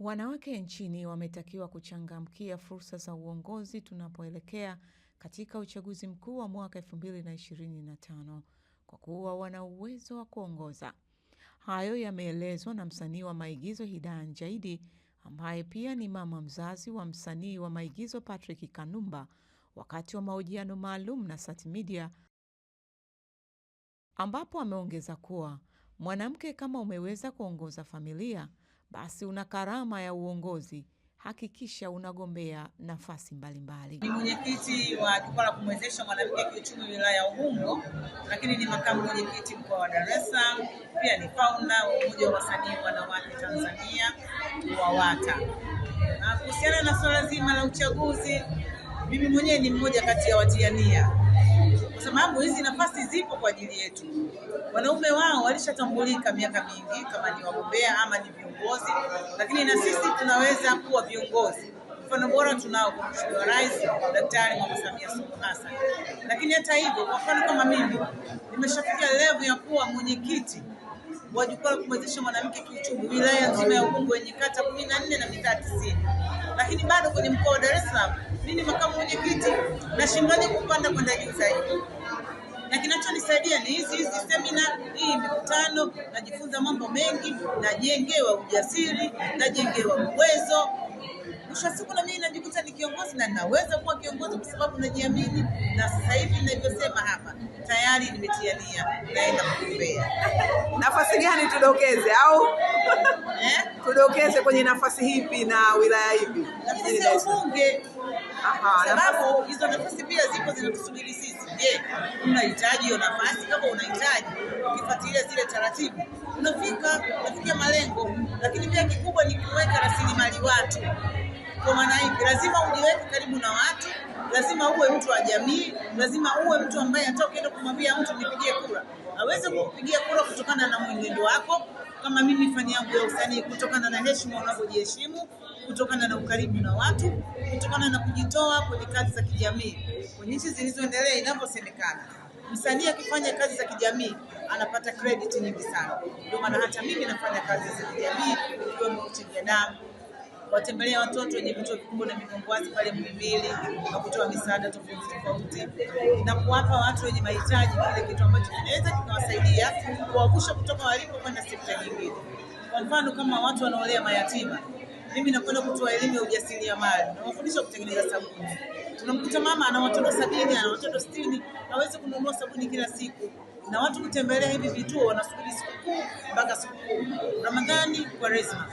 Wanawake nchini wametakiwa kuchangamkia fursa za uongozi tunapoelekea katika uchaguzi mkuu wa mwaka 2025 kwa kuwa wana uwezo wa kuongoza. Hayo yameelezwa na msanii wa maigizo Hidaya Njaidi ambaye pia ni mama mzazi wa msanii wa maigizo Patrick Kanumba wakati wa mahojiano maalum na Sat Media, ambapo ameongeza kuwa mwanamke kama umeweza kuongoza familia, basi una karama ya uongozi, hakikisha unagombea nafasi mbalimbali. Ni mwenyekiti wa jukwaa la kumwezesha mwanamke kiuchumi wilaya ya Ubungo, lakini ni makamu mwenyekiti mkoa wa Dar es Salaam, pia ni founder wa umoja wa wasanii wanawake Tanzania UWAWATA. Kuhusiana na swala zima la uchaguzi, mimi mwenyewe ni mmoja kati ya watiania, kwa sababu hizi nafasi zipo kwa ajili yetu. Wanaume wao walishatambulika miaka mingi kama ni wagombea ama ni viongozi, lakini na sisi tunaweza kuwa viongozi. Mfano bora tunao kwa Mheshimiwa Rais Daktari Mama Samia Suluhu Hassan. Lakini hata hivyo, kwa mfano kama mimi nimeshafikia level ya kuwa mwenyekiti wa jukwaa la kumwezesha mwanamke kiuchumi wilaya nzima ya Ubungo yenye kata 14 na mitaa 90. Lakini bado kwenye mkoa wa Dar es Salaam mimi ni makamu mwenyekiti na shindani kupanda kwenda juu zaidi. Na kinachonisaidia ni hizi semina, hii mikutano, najifunza mambo mengi, najengewa ujasiri, najengewa uwezo. Mwisho wa siku na mimi najikuta ni kiongozi na naweza kuwa kiongozi kwa sababu najiamini, na sasa hivi ninavyosema hapa tayari nimetiania naenda kugombea. Nafasi gani tudokeze au tudokeze kwenye nafasi hipi na wilaya hipi? Nafasi ya ubunge. Sababu hizo nafasi pia zipo zinatusubiri sisi. Je, unahitaji hiyo nafasi? Kama unahitaji, ukifuatilia zile taratibu unafikia malengo. Lakini pia kikubwa ni kuweka rasilimali watu. Kwa maana hivi lazima ujiweke karibu na watu, lazima uwe mtu wa jamii, lazima uwe mtu ambaye hata ukienda kumwambia mtu nipigie kura, aweze kukupigia kura kutokana na mwenendo wako. Kama mimi fani yangu ya usanii, kutokana na heshima unavyojiheshimu, kutokana na ukaribu na watu, kutokana na kujitoa kwenye kazi za kijamii. Kwenye nchi zilizoendelea inavyosemekana, msanii akifanya kazi za kijamii anapata credit nyingi sana. Ndio maana hata mimi nafanya kazi za kijamii, ikiwemo kuchangia damu, watembelea watoto wenye vituo vikubwa na migongowazi pale Muhimbili, na kutoa misaada tofauti na kuwapa watu wenye mahitaji kile kitu ambacho kinaweza kikawasaidia kuwavusha kutoka walipo kwenda sekta nyingine. Kwa mfano kama watu wanaolea mayatima, mimi nakwenda kutoa elimu ya ujasiriamali na wafundisha kutengeneza sabuni. Tunamkuta mama ana watoto 70, ana watoto 60, hawezi kununua sabuni kila siku. Na watu kutembelea hivi vituo wanasubiri sikukuu mpaka sikukuu, Ramadhani, Kwaresma.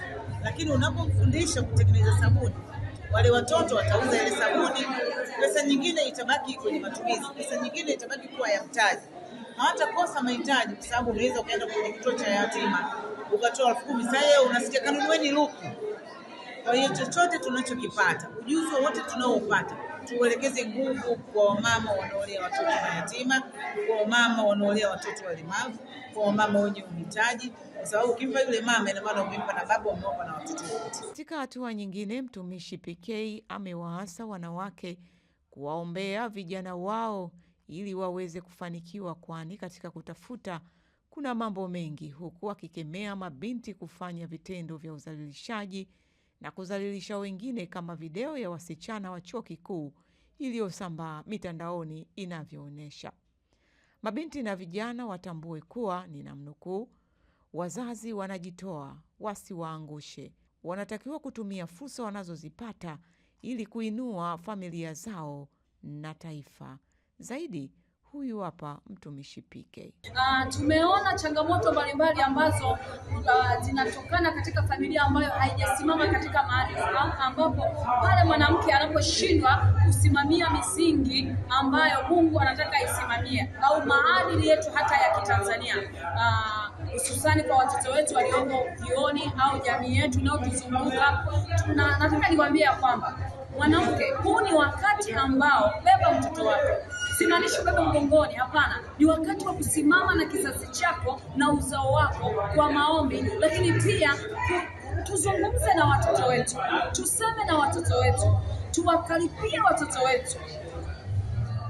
Lakini unapomfundisha kutengeneza sabuni, wale watoto watauza ile sabuni, pesa nyingine itabaki kwenye matumizi, pesa nyingine itabaki kuwa ya mtaji. Hawatakosa mahitaji kwa sababu unaweza ukaenda kwenye kituo cha yatima ukatoa 10,000, sasa unasikia kanunueni luku. Kwa hiyo chochote tunachokipata, ujuzi wote tunaoupata, tuelekeze nguvu kwa wamama wanaolea watoto mayatima, kwa wamama wanaolea watoto walemavu, kwa wamama wenye uhitaji, kwa sababu ukimpa yule mama ina maana umempa na baba, umempa na watoto wote. Katika hatua nyingine, mtumishi PK amewaasa wanawake kuwaombea vijana wao ili waweze kufanikiwa, kwani katika kutafuta kuna mambo mengi, huku akikemea mabinti kufanya vitendo vya udhalilishaji na kudhalilisha wengine kama video ya wasichana wa chuo kikuu iliyosambaa mitandaoni inavyoonyesha. Mabinti na vijana watambue kuwa, ninamnukuu, wazazi wanajitoa, wasiwaangushe. Wanatakiwa kutumia fursa wanazozipata ili kuinua familia zao na taifa. Zaidi, huyu hapa mtumishi PK. Tumeona changamoto mbalimbali ambazo zinatokana katika familia ambayo haijasimama katika maarifa, ambapo pale mwanamke anaposhindwa kusimamia misingi ambayo Mungu anataka isimamie au maadili yetu hata ya Kitanzania, hususani kwa watoto wetu walioko vioni au jamii yetu inayotuzunguka. Nataka niwaambie kwamba mwanamke, huu ni wakati ambao beba mtoto wako. Simaanishi baba mgongoni, hapana. Ni wakati wa kusimama na kizazi chako na uzao wako kwa maombi, lakini pia tuzungumze na watoto wetu, tuseme na watoto wetu, tuwakaribie watoto wetu.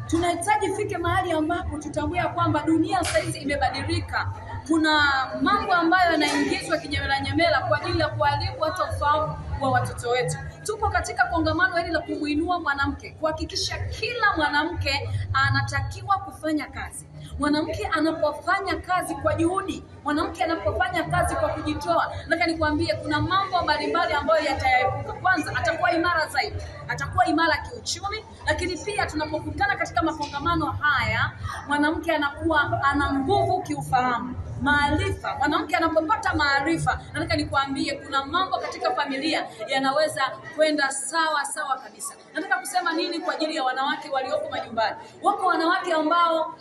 Tunahitaji fike mahali ambapo tutambue kwamba dunia sasa imebadilika. kuna mambo ambayo yanaingizwa kinyemela kwa ajili ya kuharibu hata ufahamu wa watoto wetu. Tupo katika kongamano hili la kumuinua mwanamke, kuhakikisha kila mwanamke anatakiwa kufanya kazi. Mwanamke anapofanya kazi kwa juhudi, mwanamke anapofanya kazi kwa kujitoa, nataka nikwambie kuna mambo mbalimbali ambayo yatayaepuka. Kwanza, atakuwa imara zaidi, atakuwa imara kiuchumi, lakini pia tunapokutana katika makongamano haya, mwanamke anakuwa ana nguvu kiufahamu. Maarifa, mwanamke anapopata maarifa, nataka nikwambie kuna mambo katika familia yanaweza kwenda sawa kabisa. Nataka kusema nini kwa ajili ya wanawake walioko majumbani? Wako wanawake ambao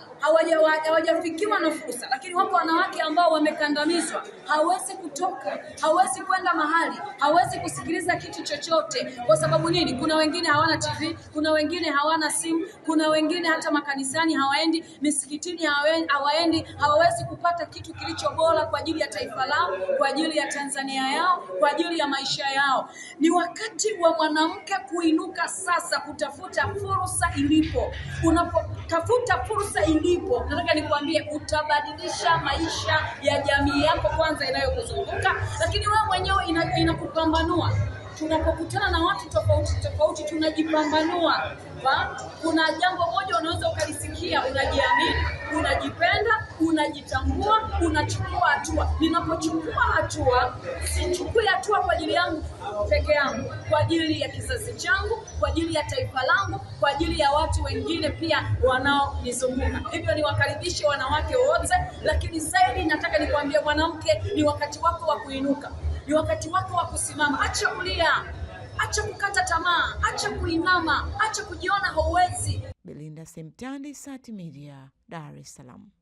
hawajafikiwa na fursa, lakini wako wanawake ambao wamekandamizwa. Hawezi kutoka, hawezi kwenda mahali, hawezi kusikiliza kitu chochote. Kwa sababu nini? Kuna wengine hawana TV, kuna wengine hawana simu, kuna wengine hata makanisani hawaendi, misikitini hawaendi, hawawezi kupata kitu kilicho bora kwa ajili ya taifa lao, kwa ajili ya Tanzania yao, kwa ajili ya maisha yao. Ni wakati wa mwanamke kuinuka sasa, kutafuta fursa ilipo. Unapotafuta fursa ilipo, nataka nikwambie utabadilisha maisha ya jamii yako kwanza inayokuzunguka, lakini wewe mwenyewe inakupambanua. Tunapokutana na watu tofauti tunajipambanua. Kuna jambo moja unaweza ukalisikia, unajiamini, unajipenda, unajitambua, unachukua hatua. Ninapochukua hatua, sichukui hatua kwa ajili yangu peke yangu, kwa ajili ya kizazi changu, kwa ajili ya taifa langu, kwa ajili ya watu wengine pia wanaonizunguka. Hivyo niwakaribishe wanawake wote, lakini zaidi nataka nikwambie mwanamke, ni wakati wako wa kuinuka. Ni wakati wako wa kusimama. Acha kulia, acha kukata tamaa, acha kuinama, acha kujiona hauwezi. Belinda Semtandi, Sat Media, Dar es Salaam.